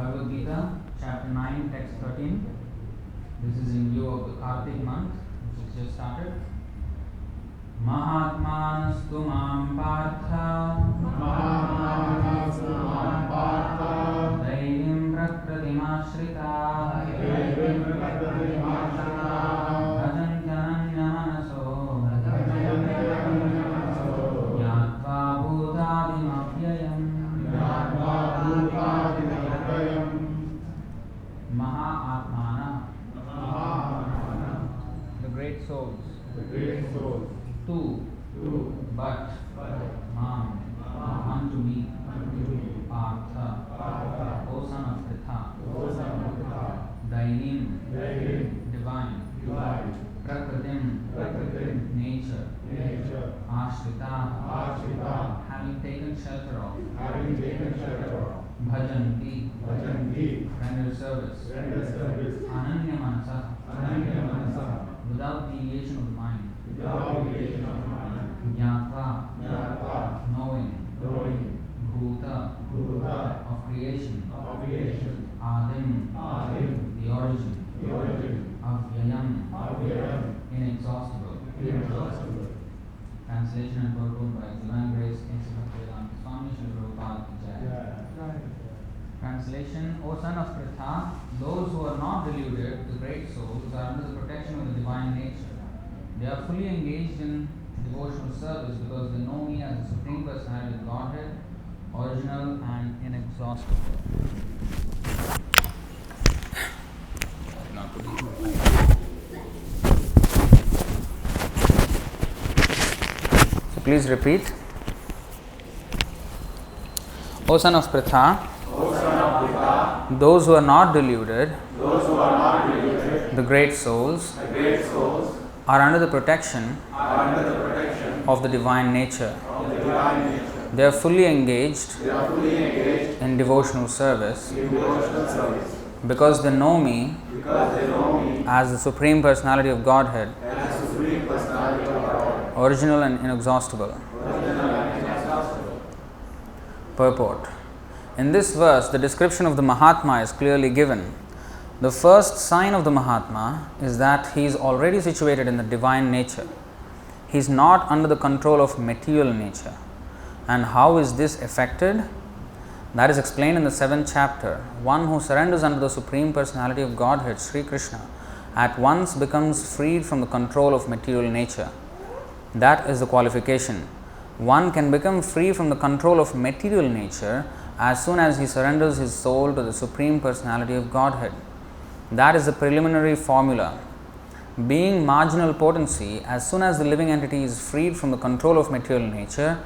Bhagavad Gita, chapter 9, text 13. This is in view of the Kartik month, which has just started. Mahatmanastu mam partha Daivim prakratimashrita Bhajantyanya manaso Jnatva bhutadimapyayam Mahatmana, the great souls, two, but, mam, unto me, partha, O son of Pritha, Dainim, divine, Prakritim, nature, Ashrita, having taken shelter of, Bhajanti, render service, Ananya Manasa, without deviation of the mind, Jnatva, knowing, Bhuta, of creation, Adim, the origin, Avyayam, inexhaustible. Translation and purport by Divine Grace, Institute Vedanta Swami Srila Prabhupada Ki Jai. Translation: O son of Pritha, those who are not deluded, the great souls, are under the protection of the divine nature. They are fully engaged in devotional service because they know me as the Supreme Personality of Godhead, original and inexhaustible. So please repeat. O son of Pritha, those who are not deluded, the great souls, are under the protection of the divine nature. They are fully engaged in devotional service because they know me as the Supreme Personality of Godhead, original and inexhaustible. Purport. In this verse, the description of the Mahatma is clearly given. The first sign of the Mahatma is that he is already situated in the divine nature. He is not under the control of material nature. And how is this effected? That is explained in the 7th chapter. One who surrenders under the Supreme Personality of Godhead, Sri Krishna, at once becomes freed from the control of material nature. That is the qualification. One can become free from the control of material nature as soon as he surrenders his soul to the Supreme Personality of Godhead. That is the preliminary formula. Being marginal potency, as soon as the living entity is freed from the control of material nature,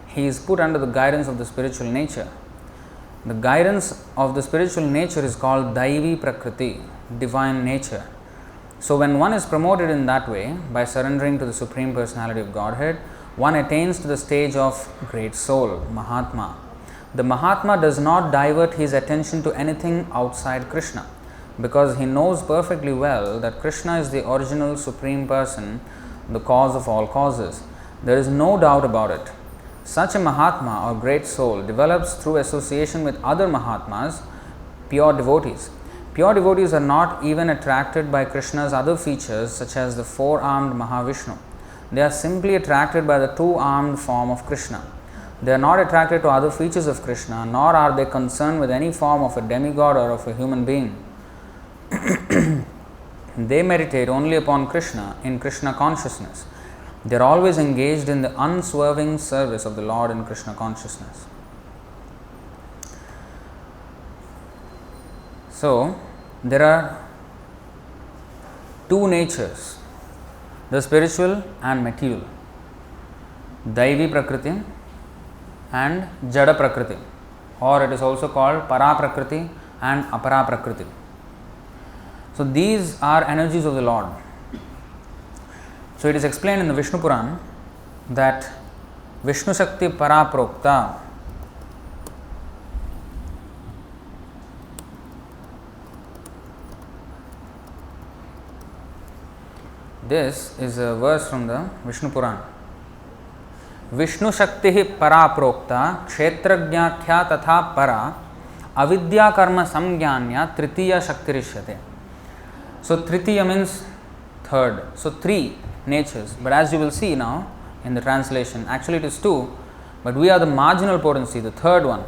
he is put under the guidance of the spiritual nature. The guidance of the spiritual nature is called Daivi Prakriti, divine nature. So when one is promoted in that way, by surrendering to the Supreme Personality of Godhead, one attains to the stage of great soul, Mahatma. The Mahatma does not divert his attention to anything outside Krishna, because he knows perfectly well that Krishna is the original Supreme Person, the cause of all causes. There is no doubt about it. Such a Mahatma or great soul develops through association with other Mahatmas, pure devotees. Pure devotees are not even attracted by Krishna's other features such as the four-armed Mahavishnu. They are simply attracted by the two-armed form of Krishna. They are not attracted to other features of Krishna, nor are they concerned with any form of a demigod or of a human being. They meditate only upon Krishna in Krishna consciousness. They are always engaged in the unswerving service of the Lord in Krishna consciousness. So, there are two natures, the spiritual and material, Daivi Prakriti and Jada Prakriti, or it is also called Para Prakriti and Apara Prakriti. So these are energies of the Lord. So it is explained in the Vishnu Puran that Vishnu Shakti Para Prokta, this is a verse from the Vishnu Puran. Vishnu Shakti Para Prokta Kshetragnyakhya Tatha Para avidya karma samgyanya tritiya shaktirishyate. So tritiya means third. So three natures. But as you will see now in the translation, actually it is two, but we are the marginal potency, the third one.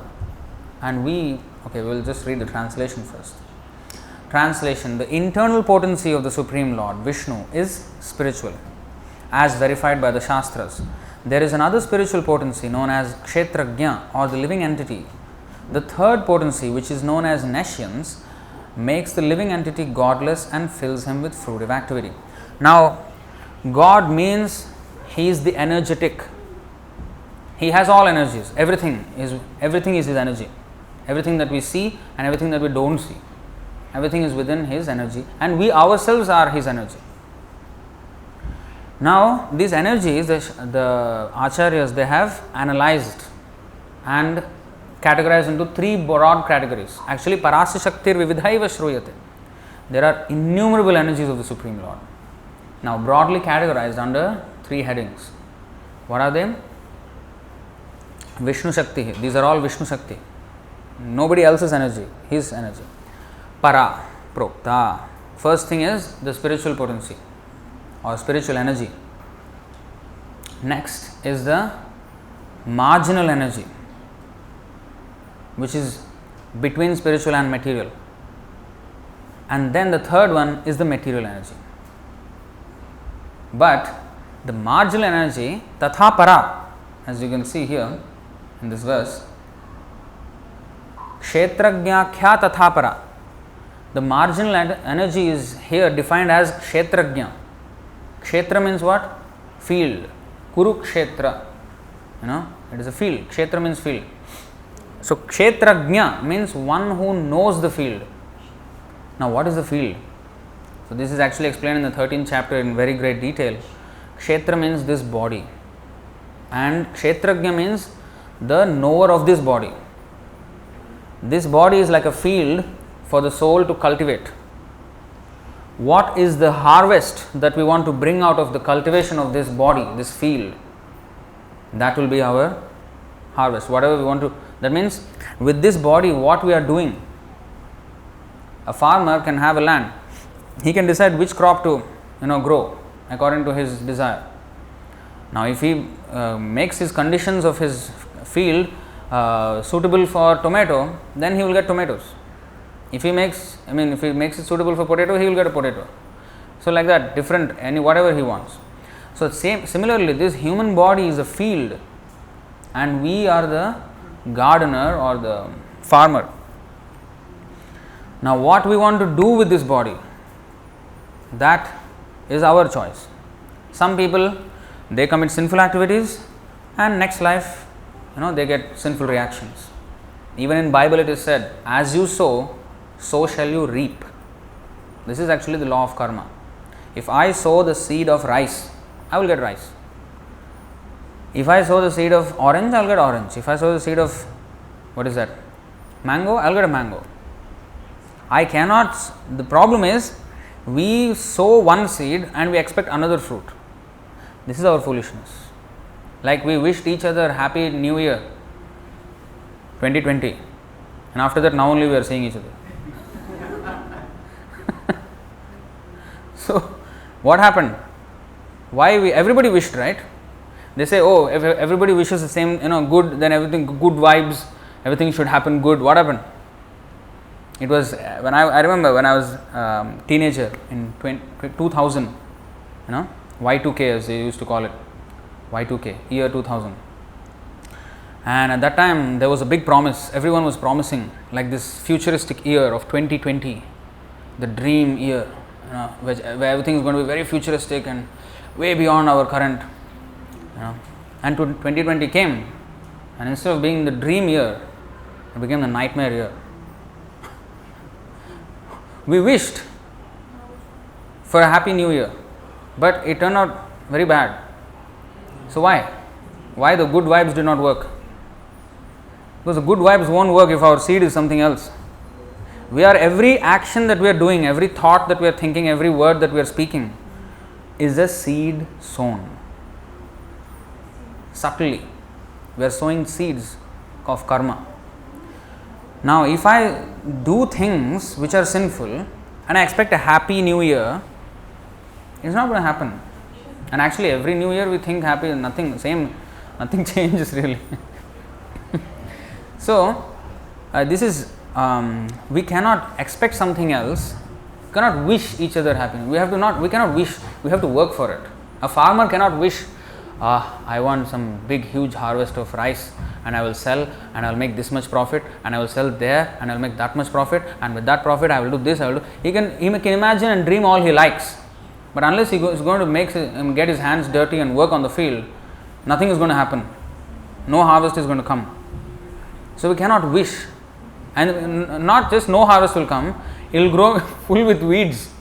And we will just read the translation first. Translation: the internal potency of the Supreme Lord, Vishnu, is spiritual, as verified by the Shastras. There is another spiritual potency known as Kshetrajna, or the living entity. The third potency, which is known as Nescience, makes the living entity godless and fills him with fruitive activity. Now, God means he is the energetic. He has all energies. Everything is his energy. Everything that we see and everything that we don't see. Everything is within his energy, and we ourselves are his energy. Now, these energies, the Acharyas, they have analyzed and categorized into three broad categories. Actually, Parasya Shaktir Vividhaiva Shruyate. There are innumerable energies of the Supreme Lord. Now, broadly categorized under three headings. What are they? Vishnu Shakti. These are all Vishnu Shakti. Nobody else's energy, his energy. Para, Prokta. First thing is the spiritual potency or spiritual energy. Next is the marginal energy, which is between spiritual and material. And then the third one is the material energy. But the marginal energy, Tatha Para, as you can see here in this verse, Kshetrajna Kya Tatha Para. The marginal energy is here defined as Kshetrajna. Kshetra means what? Field. Kurukshetra. It is a field. Kshetra means field. So Kshetrajna means one who knows the field. Now what is the field? So this is actually explained in the 13th chapter in very great detail. Kshetra means this body. And Kshetrajna means the knower of this body. This body is like a field for the soul to cultivate. What is the harvest that we want to bring out of the cultivation of this body, this field? That will be our harvest. Whatever we want to, that means with this body, what we are doing. A farmer can have a land. He can decide which crop to grow according to his desire. Now, if he makes his conditions of his field suitable for tomato, then he will get tomatoes. If he makes it suitable for potato, he will get a potato. So like that, different, whatever he wants. So similarly, this human body is a field, and we are the gardener or the farmer. Now, what we want to do with this body, that is our choice. Some people, they commit sinful activities, and next life, they get sinful reactions. Even in Bible it is said, as you sow, so shall you reap. This is actually the law of karma. If I sow the seed of rice, I will get rice. If I sow the seed of orange, I will get orange. If I sow the seed of, mango, I will get a mango. I cannot, the problem is, we sow one seed and we expect another fruit. This is our foolishness. Like we wished each other Happy New Year 2020, and after that now only we are seeing each other. So what happened? Everybody wished, right? They say, oh, if everybody wishes the same, good, then everything, good vibes, everything should happen good. What happened? It was when I remember when I was teenager in 2000, Y2K as they used to call it, Y2K, year 2000. And at that time there was a big promise. Everyone was promising like this futuristic year of 2020, the dream year, where everything is going to be very futuristic and way beyond our current. And 2020 came, and instead of being the dream year, it became the nightmare year. We wished for a happy new year, but it turned out very bad. So why? Why the good vibes did not work? Because the good vibes won't work if our seed is something else. Every action that we are doing, every thought that we are thinking, every word that we are speaking is a seed sown. Subtly, we are sowing seeds of karma. Now, if I do things which are sinful and I expect a happy new year, it's not going to happen. And actually, every new year we think happy, nothing changes really. So, this is, we cannot expect something else, cannot wish each other happiness. We cannot wish, we have to work for it. A farmer cannot wish, I want some big huge harvest of rice and I will sell and I will make this much profit and I will sell there and I will make that much profit and with that profit I will do this, I will do. He can imagine and dream all he likes, but unless he is going to get his hands dirty and work on the field, nothing is going to happen. No harvest is going to come. So we cannot wish, and not just no harvest will come, it will grow full with weeds.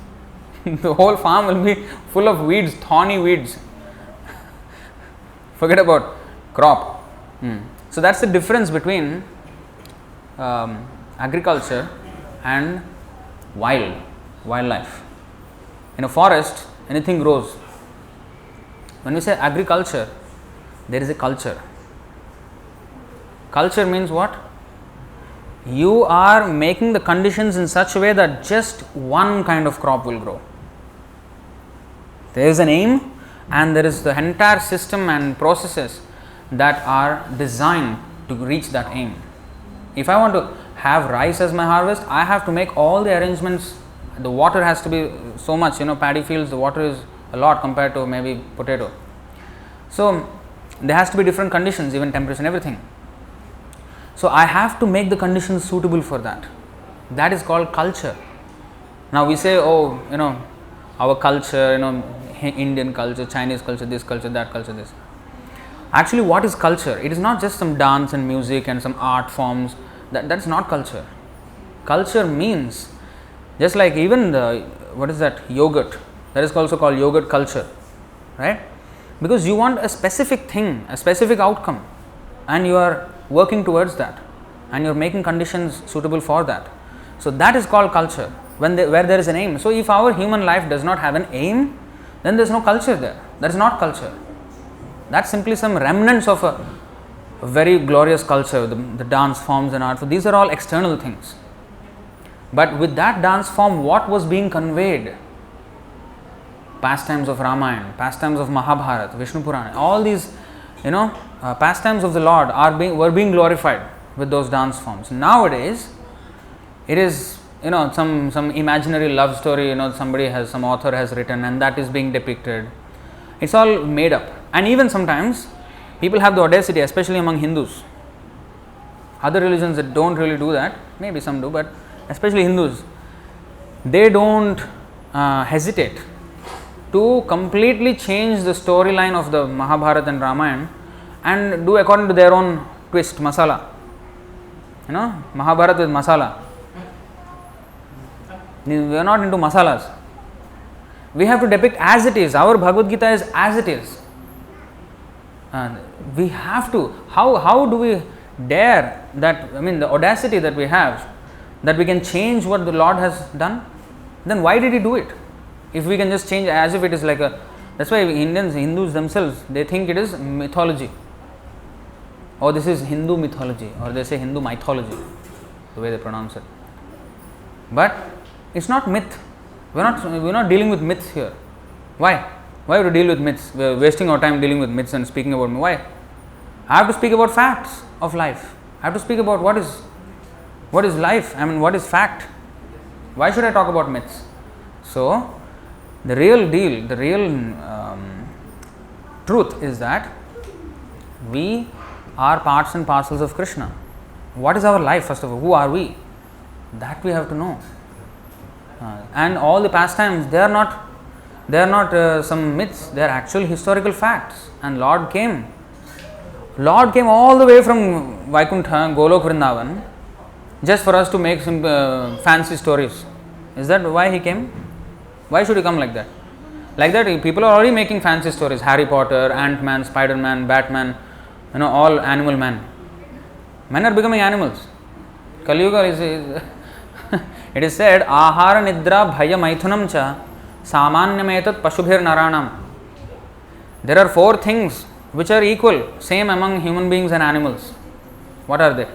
The whole farm will be full of weeds, thorny weeds. Forget about crop. So that's the difference between agriculture and wildlife. In a forest, anything grows. When we say agriculture, there is a culture. Culture means what? You are making the conditions in such a way that just one kind of crop will grow. There is an aim and there is the entire system and processes that are designed to reach that aim. If I want to have rice as my harvest, I have to make all the arrangements. The water has to be so much, paddy fields, the water is a lot compared to maybe potato. So there has to be different conditions, even temperature and everything. So I have to make the conditions suitable for that. That is called culture. Now we say, our culture, Indian culture, Chinese culture, this culture, that culture, this. Actually, what is culture? It is not just some dance and music and some art forms. That's not culture. Culture means, just like even yogurt, that is also called yogurt culture, right? Because you want a specific thing, a specific outcome, and you are working towards that, and you are making conditions suitable for that. So that is called culture, where there is an aim. So if our human life does not have an aim, then there is no culture there. That is not culture. That's simply some remnants of a very glorious culture, the dance forms and art. So these are all external things. But with that dance form, what was being conveyed? Pastimes of Ramayana, pastimes of Mahabharata, Vishnu Purana, all these, pastimes of the Lord were being glorified with those dance forms. Nowadays, it is some imaginary love story. Some author has written, and that is being depicted. It's all made up. And even sometimes people have the audacity, especially among Hindus. Other religions that don't really do that, maybe some do, but especially Hindus, they don't hesitate to completely change the storyline of the Mahabharata and Ramayana and do according to their own twist, masala. Mahabharata with masala. We are not into masalas. We have to depict as it is. Our Bhagavad Gita is as it is. We have to. How do we dare that? The audacity that we have, that we can change what the Lord has done. Then why did He do it? If we can just change as if it is like a. That's why Hindus themselves, they think it is mythology. Or this is Hindu mythology, or they say Hindu mythology, the way they pronounce it. But it's not myth. We're not dealing with myths here. Why? Why would we deal with myths? We're wasting our time dealing with myths and speaking about me. Why? I have to speak about facts of life. I have to speak about what is life. What is fact? Why should I talk about myths? So, the real deal, the real truth is that we are parts and parcels of Krishna. What is our life, first of all? Who are we? That we have to know. And all the pastimes, they are not some myths, they are actual historical facts. And Lord came all the way from Vaikuntha, Golok, Vrindavan, just for us to make some fancy stories. Is that why He came? Why should He come like that? Like that, people are already making fancy stories. Harry Potter, Ant-Man, Spider-Man, Batman, all animal men. Men are becoming animals. Kali Yuga is it is said, Ahara Nidra Bhaya Maithunam Cha Samanyametat Pashubhir Naranam. There are 4 things which are equal, same among human beings and animals. What are they?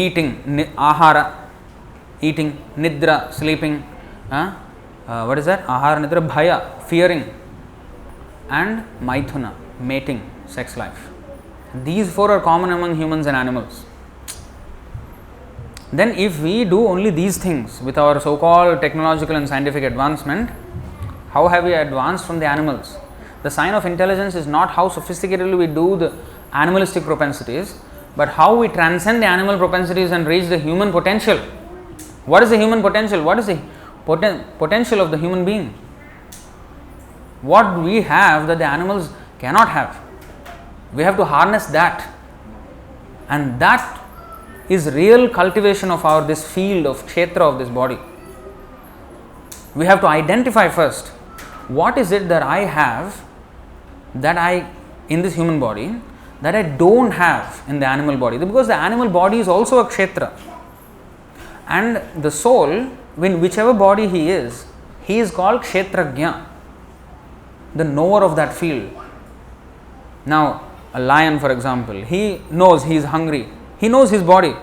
eating, ahara, eating, nidra, sleeping, what is that? Ahara, nidra, bhaya, fearing, and maithuna, mating, sex life. These four are common among humans and animals. Then if we do only these things with our so-called technological and scientific advancement, how have we advanced from the animals? The sign of intelligence is not how sophisticatedly we do the animalistic propensities, but how we transcend the animal propensities and reach the human potential. What is the human potential? What is the potential of the human being? What we have that the animals cannot have. We have to harness that. And that is real cultivation of this field of kshetra of this body. We have to identify first, what is it that I have in this human body that I don't have in the animal body, because the animal body is also a kshetra, and the soul, in whichever body he is called kshetrajna, the knower of that field. Now a lion, for example, he knows he is hungry. He knows his body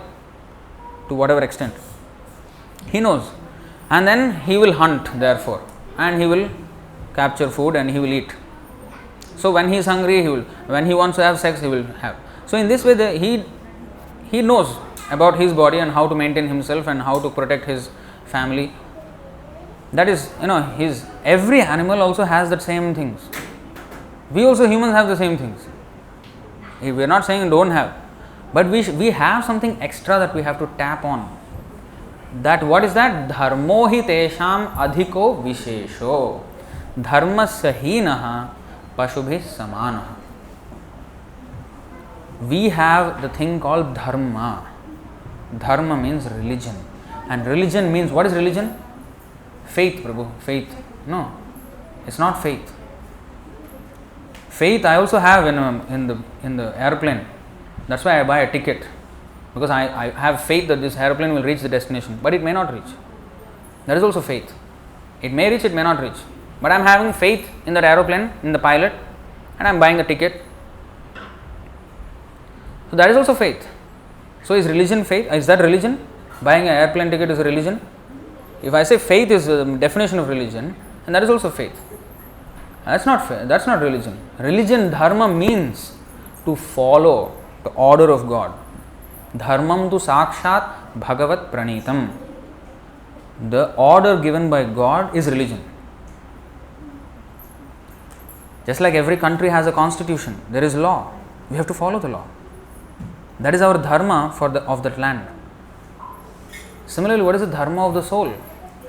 to whatever extent. He knows. And then he will hunt, therefore, and he will capture food and he will eat. So when he is hungry, when he wants to have sex, he will have. So in this way, he knows about his body and how to maintain himself and how to protect his family. That is, every animal also has the same things. We also humans have the same things. We are not saying don't have. But we have something extra that we have to tap on. That what is that? Dharmo hi tesham adhiko vishesho. Dharmasya hinaha pashubhi samanaha. We have the thing called dharma. Dharma means religion. And religion means, what is religion? Faith, Prabhu. Faith. No, it's not faith. Faith I also have in the airplane. That's why I buy a ticket, because I have faith that this airplane will reach the destination, but it may not reach. That is also faith. It may reach, it may not reach. But I am having faith in that aeroplane, in the pilot, and I am buying a ticket. So that is also faith. So is religion faith? Is that religion? Buying an airplane ticket is a religion? If I say faith is the definition of religion, and that is also faith. That's not faith. That's not religion. Religion, dharma, means to follow the order of God. Dharmam tu sakshat bhagavat pranitam. The order given by God is religion. Just like every country has a constitution, there is law. We have to follow the law. That is our dharma of that land. Similarly, what is the dharma of the soul?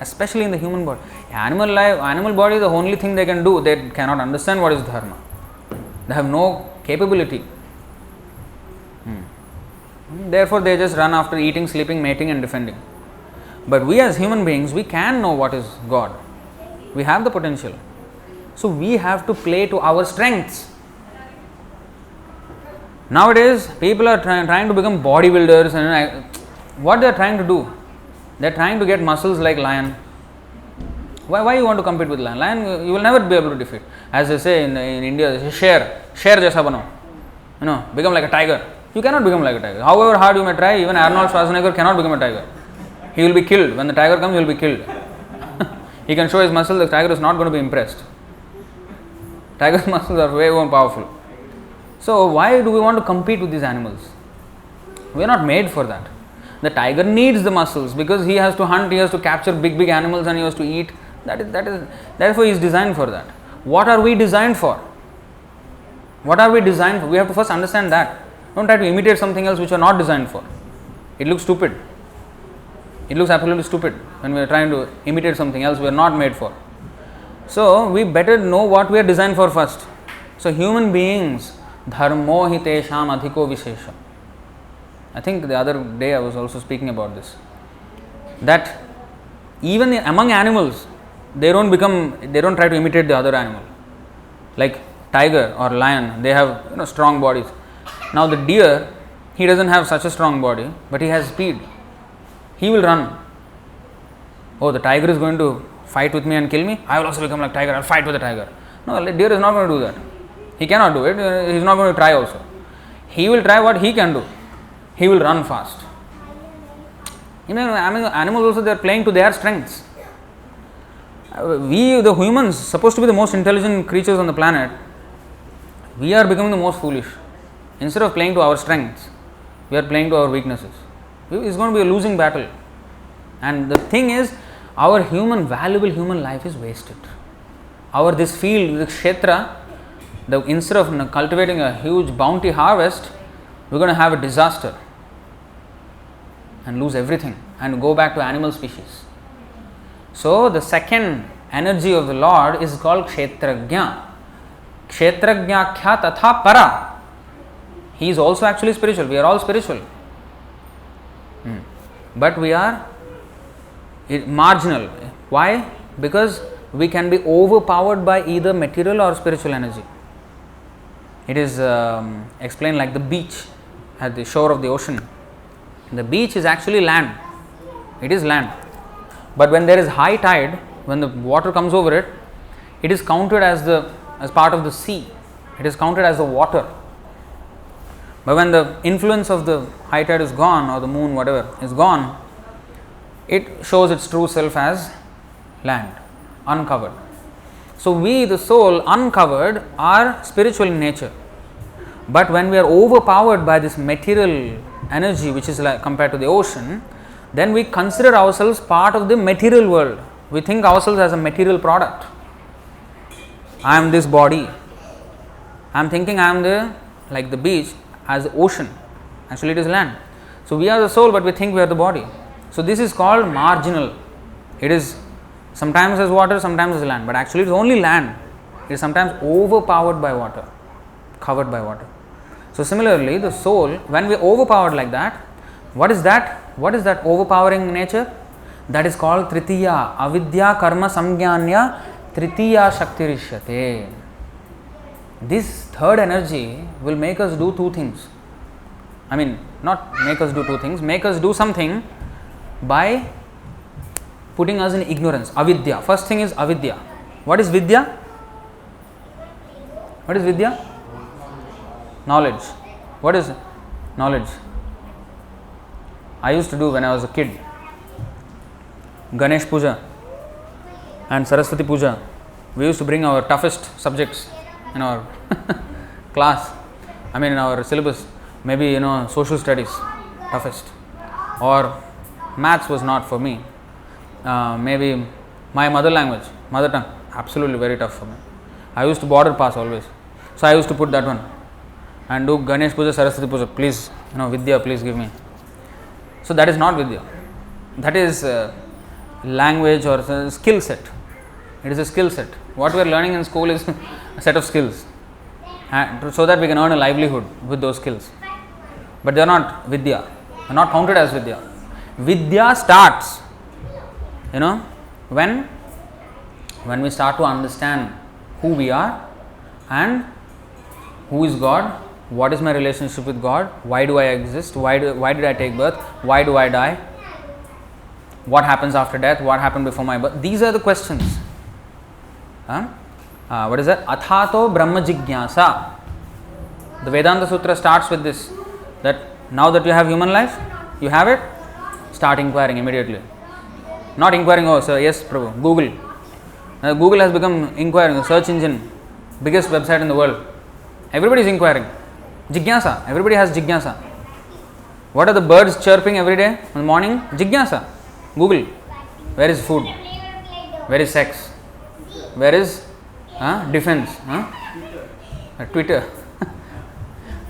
Especially in the human body. Animal body is the only thing they can do. They cannot understand what is dharma. They have no capability. Therefore, they just run after eating, sleeping, mating and defending. But we as human beings, we can know what is God. We have the potential. So we have to play to our strengths. Nowadays, people are trying to become bodybuilders, and what they are trying to do? They are trying to get muscles like lion. Why you want to compete with lion? Lion, you will never be able to defeat. As they say in India, share jaisa bano. Become like a tiger. You cannot become like a tiger. However hard you may try, even Arnold Schwarzenegger cannot become a tiger. He will be killed. When the tiger comes, he will be killed. He can show his muscle, the tiger is not going to be impressed. Tiger's muscles are way more powerful. So why do we want to compete with these animals? We are not made for that. The tiger needs the muscles because he has to hunt, he has to capture big animals and he has to eat. Therefore he is designed for that. What are we designed for? What are we designed for? We have to first understand that. Don't try to imitate something else which you are not designed for. It looks stupid. It looks absolutely stupid when we are trying to imitate something else we are not made for. So we better know what we are designed for first. So human beings, dharmo hi tesham adhiko vishesha. I think the other day I was also speaking about this. That even among animals, they don't try to imitate the other animal. Like tiger or lion, they have strong bodies. Now the deer, he doesn't have such a strong body, but he has speed. He will run. Oh, the tiger is going to fight with me and kill me. I will also become like tiger. I will fight with the tiger. No, the deer is not going to do that. He cannot do it. He is not going to try also. He will try what he can do. He will run fast. Animals also, they are playing to their strengths. We, the humans, supposed to be the most intelligent creatures on the planet, we are becoming the most foolish. Instead of playing to our strengths, we are playing to our weaknesses. It's going to be a losing battle. And the thing is, our valuable human life is wasted. This field, the kshetra, instead of cultivating a huge bounty harvest, we're going to have a disaster and lose everything and go back to animal species. So, the second energy of the Lord is called Kshetrajna. Kshetrajna kya tatha para. He is also actually spiritual. We are all spiritual. But we are marginal. Why? Because we can be overpowered by either material or spiritual energy. It is explained like the beach at the shore of the ocean. The beach is actually land. It is land. But when there is high tide, when the water comes over it, it is counted as part of the sea. It is counted as the water. But when the influence of the high tide is gone, or the moon, whatever, is gone, it shows its true self as land, uncovered. So we, the soul, uncovered, are spiritual in nature. But when we are overpowered by this material energy, which is like compared to the ocean, then we consider ourselves part of the material world. We think ourselves as a material product. I am this body. I am thinking I am like the beach, as the ocean. Actually it is land. So we are the soul, but we think we are the body. So this is called marginal. It is sometimes as water, sometimes as land, but actually it is only land. It is sometimes overpowered by water, covered by water. So similarly, the soul, when we are overpowered like that, what is that? What is that overpowering nature? That is called Tritiya, Avidya Karma Samgyanya Tritiya Shaktirishyate. This third energy will make us do two things. I mean, not make us do two things, make us do something by putting us in ignorance. Avidya. First thing is avidya. What is vidya? What is vidya? Knowledge. What is knowledge? I used to do when I was a kid. Ganesh Puja and Saraswati Puja. We used to bring our toughest subjects in our class. I mean in our syllabus. Maybe social studies, toughest. Or maths was not for me. Maybe my mother language, mother tongue, absolutely very tough for me. I used to border pass always. So I used to put that one and do Ganesh Puja, Saraswati Puja. Please, Vidya, please give me. So that is not Vidya. That is language or a skill set. It is a skill set. What we are learning in school is a set of skills, so that we can earn a livelihood with those skills. But they are not Vidya. They are not counted as Vidya. Vidya starts, when we start to understand who we are and who is God, what is my relationship with God, why do I exist, why did I take birth, why do I die, what happens after death, what happened before my birth. These are the questions. What is that? Athato Brahma Jigyasa. The Vedanta Sutra starts with this, that now that you have human life, you have it, start inquiring immediately. Not inquiring, oh sir, yes Prabhu, Google. Google has become inquiring, a search engine, biggest website in the world. Everybody is inquiring. Jigyasa, everybody has Jigyasa. What are the birds chirping every day in the morning? Jigyasa. Google. Where is food? Where is sex? Where is defense? Twitter.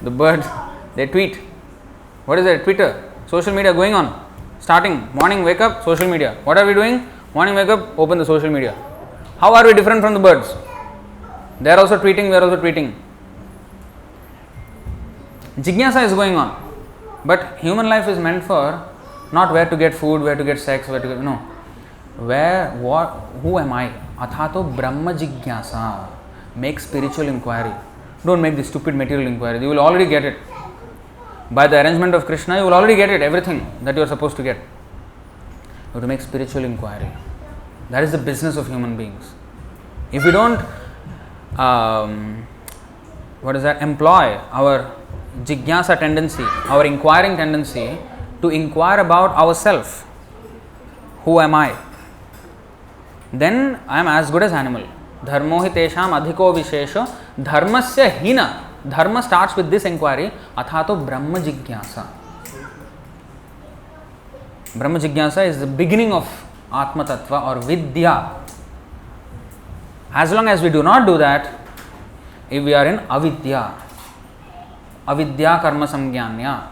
The birds, they tweet. What is that? Twitter. Social media going on. Starting, morning, wake up, social media. What are we doing? Morning, wake up, open the social media. How are we different from the birds? They are also tweeting, we are also tweeting. Jigyasa is going on. But human life is meant for not where to get food, where to get sex, where to get, no. Where, what, who am I? Athato Brahma Jigyasa. Make spiritual inquiry. Don't make the stupid material inquiry. You will already get it. By the arrangement of Krishna, you will already get it, everything that you are supposed to get. You have to make spiritual inquiry. That is the business of human beings. If we don't, employ our jigyasa tendency, our inquiring tendency to inquire about ourselves, who am I? Then I am as good as animal. Dharmo hi tesham adhiko vishesho dharmasya hina. Dharma starts with this inquiry, athato Brahma Jigyasa. Brahma Jigyasa is the beginning of Atma Tattva or Vidya. As long as we do not do that, if we are in avidya, avidya karma samgyanya.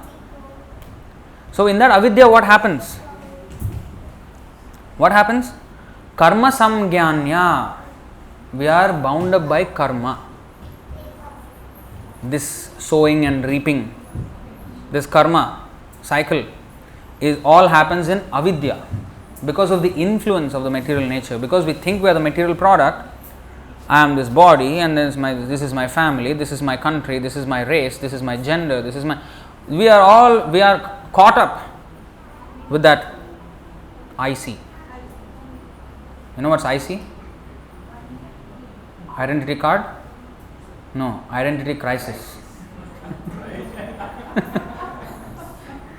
So in that avidya, what happens? What happens? Karma samgyanya. We are bound up by karma. This sowing and reaping, this karma cycle is all happens in avidya because of the influence of the material nature. Because we think we are the material product. I am this body, and this is my family, this is my country, this is my race, this is my gender, this is my. We are caught up with that IC. You know what's IC? Identity card? No, identity crisis.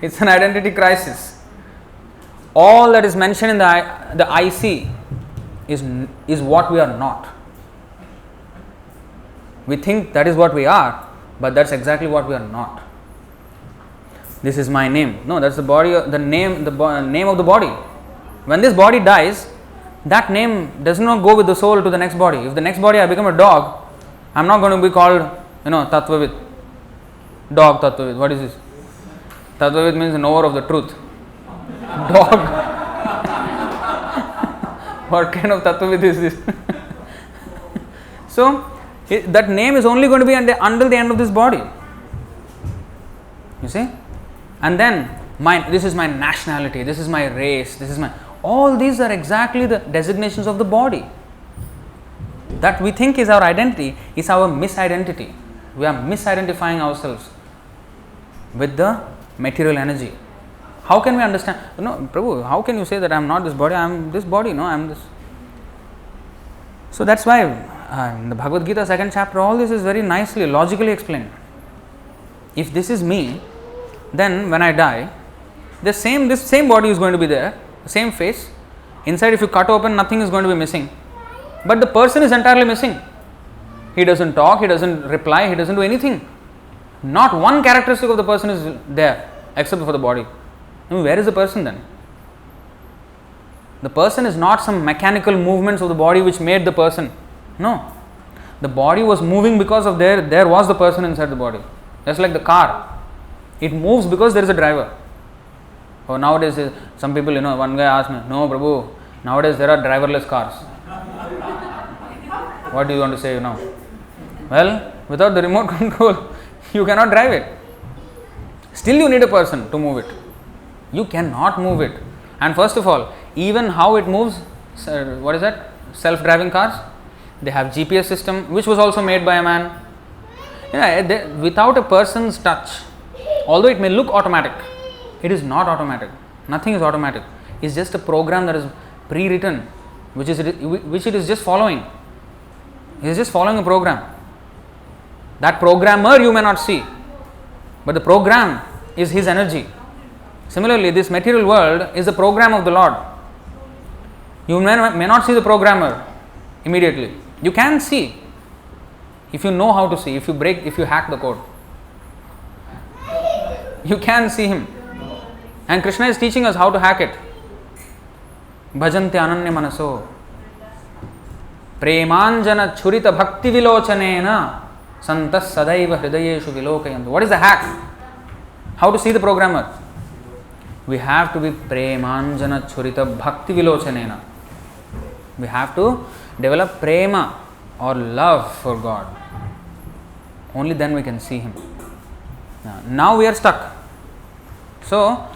It's an identity crisis. All that is mentioned in the IC is what we are not. We think that is what we are, but that's exactly what we are not. This is my name. No, that's the body, the name of the body. When this body dies, that name does not go with the soul to the next body. If the next body I become a dog, I'm not going to be called, Tattvavit. Dog Tattvavit. What is this? Tattvavit means knower of the truth. Dog. What kind of Tattvavit is this? So, that name is only going to be until the end of this body. You see? And then, this is my nationality, this is my race, all these are exactly the designations of the body. That we think is our identity is our misidentity. We are misidentifying ourselves with the material energy. How can we understand? Prabhu, how can you say that I am not this body? I am this body, no, I am this. So that's why in the Bhagavad Gita 2nd chapter, all this is very nicely, logically explained. If this is me, then when I die, this same body is going to be there, the same face. Inside, if you cut open, nothing is going to be missing. But the person is entirely missing. He doesn't talk, he doesn't reply, he doesn't do anything. Not one characteristic of the person is there, except for the body. Where is the person then? The person is not some mechanical movements of the body which made the person. No. The body was moving because of there was the person inside the body. Just like the car. It moves because there is a driver. Or nowadays, some people, one guy asked me, no, Prabhu, nowadays there are driverless cars. What do you want to say now? Well, without the remote control, you cannot drive it. Still you need a person to move it. You cannot move it. And first of all, even how it moves, what is that? Self-driving cars. They have GPS system, which was also made by a man. Without a person's touch, although it may look automatic, it is not automatic. Nothing is automatic. It's just a program that is pre-written, which it is just following. It is just following a program. That programmer you may not see, but the program is his energy. Similarly, this material world is the program of the Lord. You may not see the programmer immediately. You can see if you know how to see, if you hack the code. You can see him. And Krishna is teaching us how to hack it. Bhajante ananya manaso premanjana churita bhakti vilochanena santas sadaiva hridayeshu vilokayantu. What is the hack? How to see the programmer? We have to be premanjana churita bhakti vilochanena. We have to develop prema or love for God. Only then we can see Him. Now we are stuck. So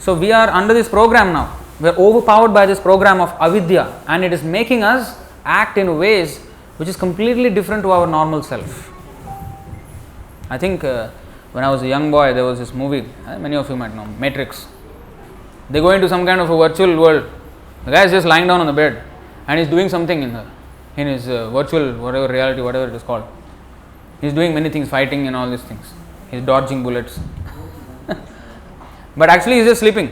we are under this program now. We are overpowered by this program of avidya, and it is making us act in ways which is completely different to our normal self. I think when I was a young boy, there was this movie, many of you might know, Matrix. They go into some kind of a virtual world. The guy is just lying down on the bed and he's doing something in his virtual whatever reality, whatever it is called. He's doing many things, fighting and all these things. He's dodging bullets. But actually he's just sleeping.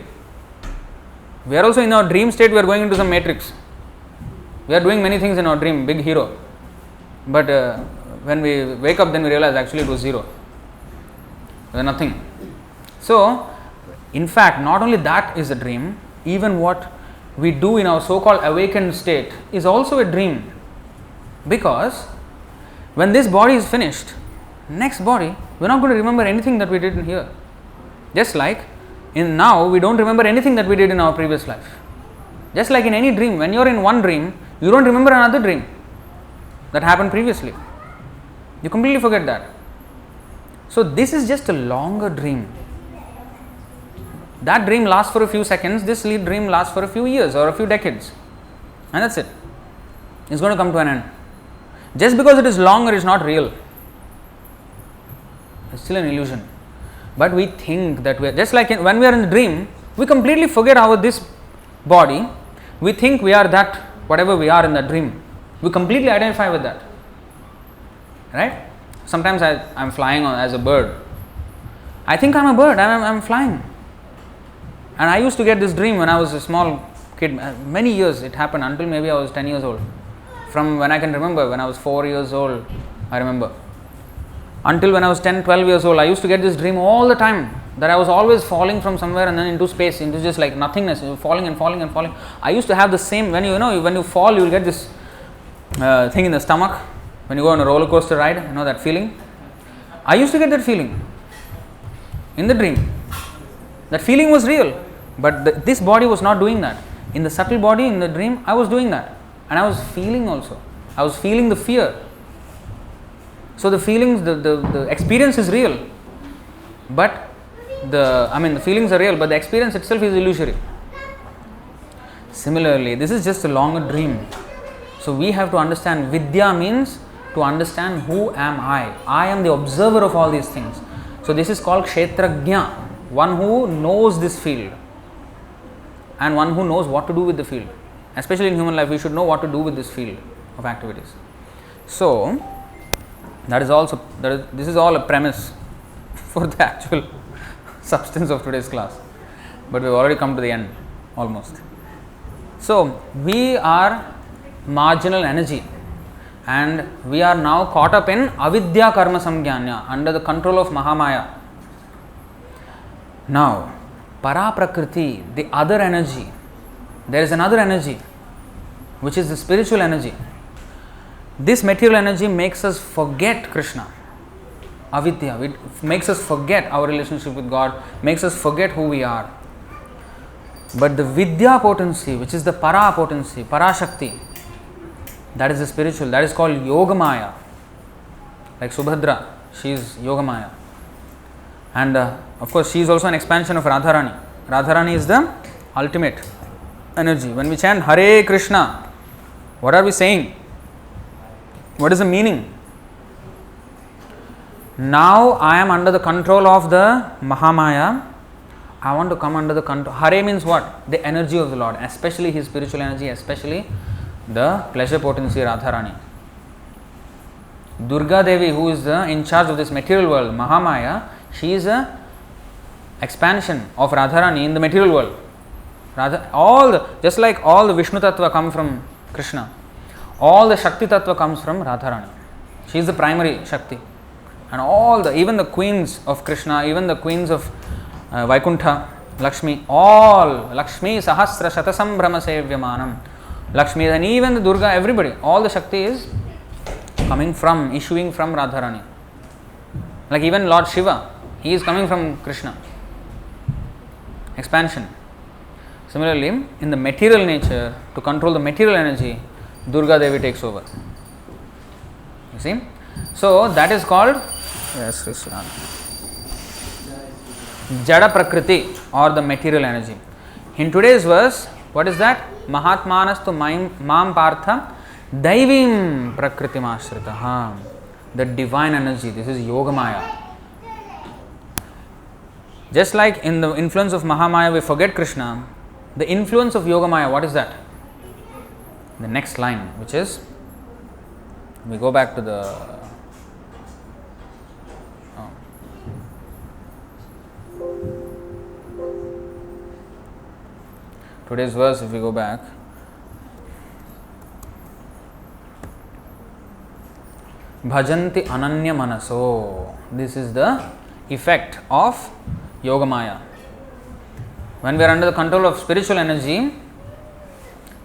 We are also in our dream state, we are going into some matrix. We are doing many things in our dream, big hero. But when we wake up, then we realize actually it was zero. There was nothing. So, in fact, not only that is a dream, even what we do in our so-called awakened state is also a dream. Because when this body is finished, next body, we are not going to remember anything that we did in here. Just like in now, we don't remember anything that we did in our previous life. Just like in any dream, when you are in one dream, you don't remember another dream that happened previously. You completely forget that. So this is just a longer dream. That dream lasts for a few seconds, this dream lasts for a few years or a few decades. And that's it. It's going to come to an end. Just because it is longer is not real. It's still an illusion. But we think that we are, just like when we are in the dream, we completely forget our this body. We think we are that, whatever we are in that dream. We completely identify with that. Right? Sometimes I am flying as a bird. I think I am a bird, I am flying. And I used to get this dream when I was a small kid. Many years it happened until maybe I was 10 years old. From when I can remember, when I was 4 years old, I remember. Until when I was 10, 12 years old, I used to get this dream all the time that I was always falling from somewhere and then into space, into just like nothingness, falling and falling and falling. I used to have the same, when you fall, you will get this thing in the stomach. When you go on a roller coaster ride, that feeling. I used to get that feeling in the dream. That feeling was real, but this body was not doing that. In the subtle body, in the dream, I was doing that. And I was feeling also. I was feeling the fear. So the feelings, the experience is real. But the feelings are real, but the experience itself is illusory. Similarly, this is just a longer dream. So we have to understand, Vidya means to understand who am I. I am the observer of all these things. So this is called Kshetrajna, one who knows this field and one who knows what to do with the field. Especially in human life, we should know what to do with this field of activities. So this is all a premise for the actual substance of today's class. But we've already come to the end, almost. So we are marginal energy and we are now caught up in avidya karma samgyanya, under the control of Mahamaya. Now, para prakriti, the other energy, there is another energy which is the spiritual energy. This material energy makes us forget Krishna, avidya. It makes us forget our relationship with God, makes us forget who we are. But the vidya potency, which is the para potency, para shakti, that is the spiritual, that is called Yogamaya. Like Subhadra, she is Yogamaya. And of course, she is also an expansion of Radharani. Radharani is the ultimate energy. When we chant Hare Krishna, what are we saying? What is the meaning? Now I am under the control of the Mahamaya. I want to come under the control. Hare means what? The energy of the Lord, especially his spiritual energy, especially the pleasure potency Radharani. Durga Devi, who is in charge of this material world, Mahamaya, she is a expansion of Radharani in the material world. Just like all the Vishnu Tattva come from Krishna, all the Shakti Tattva comes from Radharani. She is the primary Shakti. And even the queens of Krishna, even the queens of Vaikuntha, Lakshmi, all Lakshmi Sahasra Shatasam Brahma Sevyamanam, Lakshmi, and even the Durga, everybody, all the Shakti is issuing from Radharani. Like even Lord Shiva, he is coming from Krishna. Expansion. Similarly, in the material nature, to control the material energy, Durga Devi takes over. You see? So that is called Jada Prakriti, or the material energy. In today's verse, what is that? Mahatmanastu mam partha daivim prakritim ashritaha. The divine energy. This is Yogamaya. Just like in the influence of Mahamaya we forget Krishna, the influence of Yogamaya, what is that? The next line, which is, we go back to the today's verse, if we go back, bhajanti ananya manaso. This is the effect of Yogamaya. When we are under the control of spiritual energy,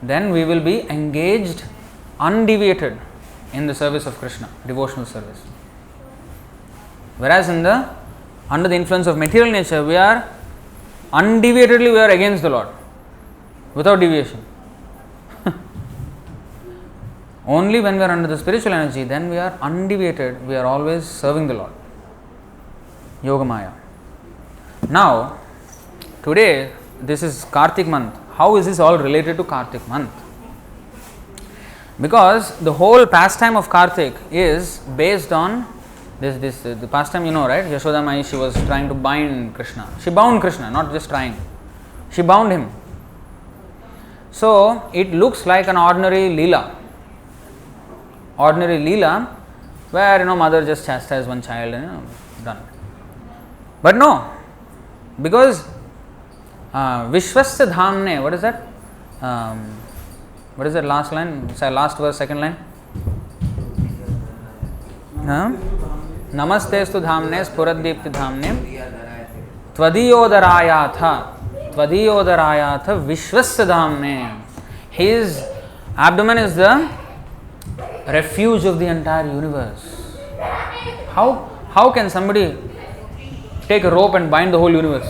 then we will be engaged, undeviated in the service of Krishna, devotional service. Whereas under the influence of material nature, we are undeviatedly against the Lord, without deviation. Only when we are under the spiritual energy, then we are undeviated, we are always serving the Lord. Yogamaya. Now, today, this is Kartik month. How is this all related to Kartik month? Because the whole pastime of Kartik is based on the pastime, you know, right? Yashoda Mai, she was trying to bind Krishna. She bound Krishna, not just trying. She bound him. So, it looks like an ordinary Leela. Ordinary Leela, where, mother just chastises one child and, done. But no, because Vishwasya Dhamne, what is that? What is that last line? Last verse, second line? Namastestu Dhamne Spuraddeepti Dhamne Tvadiyodharayatha Vishwasya Dhamne. His abdomen is the refuge of the entire universe. How can somebody take a rope and bind the whole universe?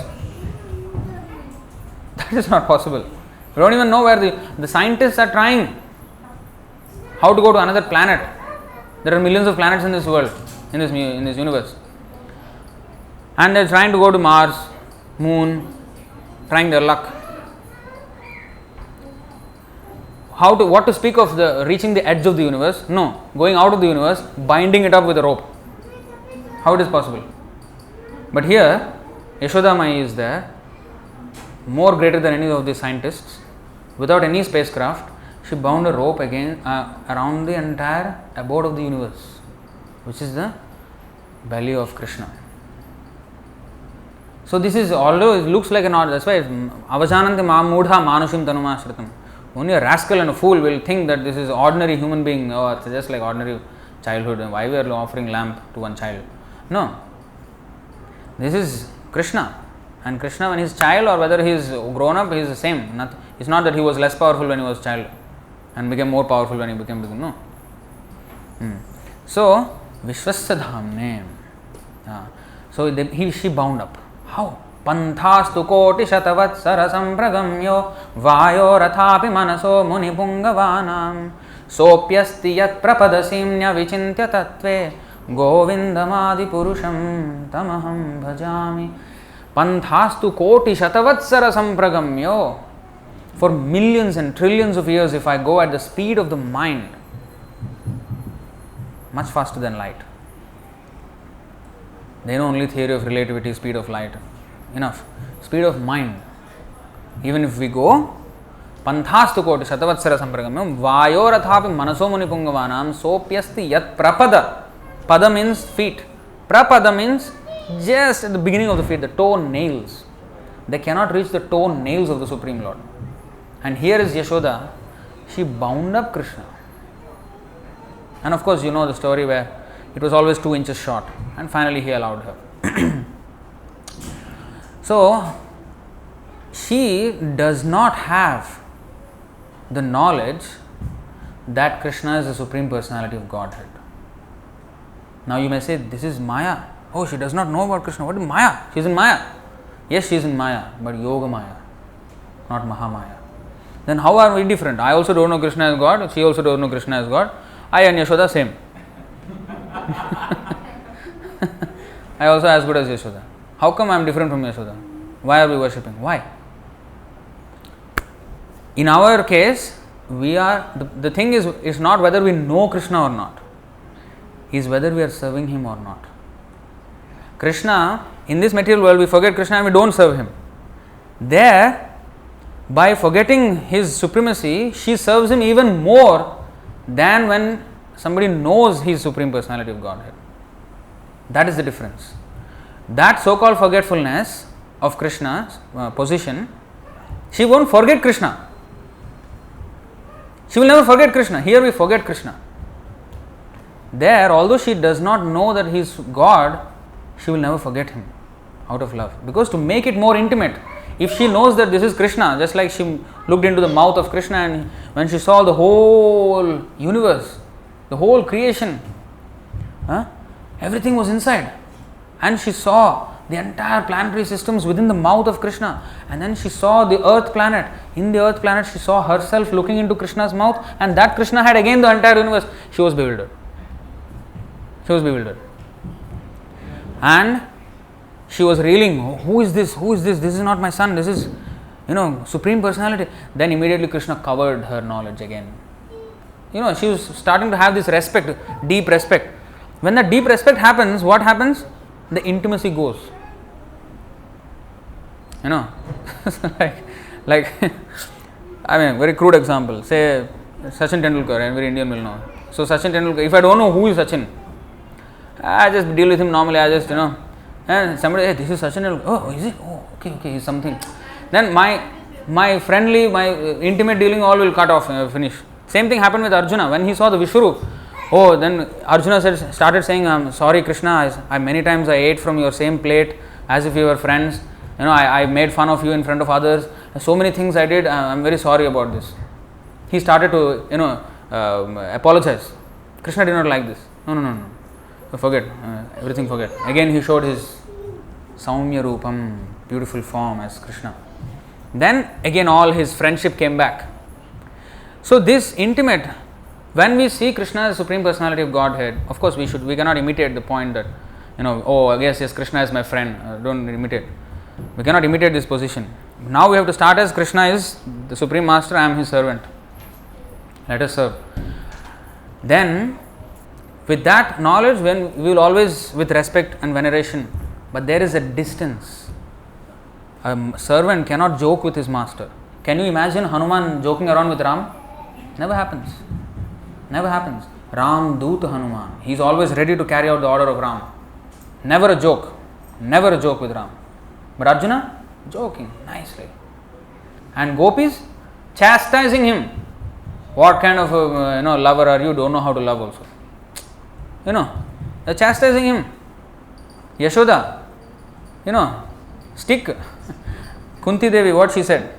That is not possible. We don't even know where the scientists are trying how to go to another planet. There are millions of planets in this world, in this universe. And they are trying to go to Mars, Moon, trying their luck. What to speak of reaching the edge of the universe? No, going out of the universe, binding it up with a rope. How it is possible? But here, Yashoda Mai is there, more greater than any of the scientists, without any spacecraft. She bound a rope again around the entire abode of the universe, which is the belly of Krishna. So this is, although it looks like an odd, that's why avajananti mudha manushim tanumashritam. Only a rascal and a fool will think that this is ordinary human being, or it's just like ordinary childhood. Why we are offering lamp to one child? No. This is Krishna. And Krishna, when he is child or whether he is grown up, he is the same. It's not that he was less powerful when he was child and became more powerful when he became big. No. So, Vishwasya Dhamne. So, she bound up. How? Panthastu koti shatavatsara sampragamyo vayo rathapi manaso muni pungavanam sopyasti yat prapadasimnya vichintya tattve govindamadi purusham tamaham bhajami. Panthastu koti shatavatsara sampragamyo. For millions and trillions of years, if I go at the speed of the mind, much faster than light. They know only theory of relativity, speed of light. Enough. Speed of mind. Even if we go, Panthastu koti shatavatsara sampragamyo vayo rathapi manaso muni pungavanam sopyasti yat prapada. Pada means feet. Prapada means just at the beginning of the feet, the toe nails. They cannot reach the toe nails of the Supreme Lord. And here is Yashoda. She bound up Krishna. And of course, you know the story where it was always 2 inches short. And finally he allowed her. So, she does not have the knowledge that Krishna is the Supreme Personality of Godhead. Now you may say, this is Maya. Oh, she does not know about Krishna. What is Maya? She is in Maya. Yes, she is in Maya, but Yoga Maya, not Mahamaya. Then how are we different? I also don't know Krishna as God. She also don't know Krishna as God. I and Yashoda same. I also as good as Yashoda. How come I am different from Yashoda? Why are we worshipping? Why? In our case, we are, the thing is not whether we know Krishna or not, is whether we are serving him or not. Krishna, in this material world, we forget Krishna and we don't serve him. There, by forgetting his supremacy, she serves him even more than when somebody knows his Supreme Personality of Godhead. That is the difference. That so-called forgetfulness of Krishna's position She won't forget Krishna. She will never forget Krishna. Here we forget Krishna. There, although she does not know that he is God, she will never forget him out of love. Because to make it more intimate, if she knows that this is Krishna, just like she looked into the mouth of Krishna and when she saw the whole universe, the whole creation, everything was inside. And she saw the entire planetary systems within the mouth of Krishna. And then she saw the earth planet. In the earth planet, she saw herself looking into Krishna's mouth, and that Krishna had again the entire universe. She was bewildered. She was bewildered. And she was reeling, who is this? Who is this? This is not my son. This is, Supreme Personality. Then immediately Krishna covered her knowledge again. She was starting to have this respect, deep respect. When that deep respect happens, what happens? The intimacy goes. like I mean, very crude example. Say Sachin Tendulkar, every Indian will know. So Sachin Tendulkar, if I don't know who is Sachin, I just deal with him normally. I just, and somebody, hey, this is Sachin Tendulkar. Oh, is it? Oh, okay, he's something. Then my friendly, my intimate dealing all will cut off, finish. Same thing happened with Arjuna. When he saw the Vishwarup, then Arjuna started saying, I'm sorry Krishna, I many times I ate from your same plate as if we were friends. I made fun of you in front of others. So many things I did, I'm very sorry about this. He started to, apologize. Krishna did not like this. No. Forget, everything forget. Again he showed his Saumya Rupam, beautiful form as Krishna. Then again all his friendship came back. So this intimate, when we see Krishna as Supreme Personality of Godhead, of course we cannot imitate the point that, yes, Krishna is my friend, don't imitate. We cannot imitate this position. Now we have to start as Krishna is the Supreme Master, I am his servant. Let us serve. Then, with that knowledge, when we will always with respect and veneration, but there is a distance. A servant cannot joke with his master. Can you imagine Hanuman joking around with Ram? Never happens. Never happens. Ram Doot Hanuman. He is always ready to carry out the order of Ram. Never a joke. Never a joke with Ram. But Arjuna, joking nicely. And gopis, chastising him. What kind of lover are you? Don't know how to love also. They're chastising him. Yashoda, stick. Kunti Devi, what she said?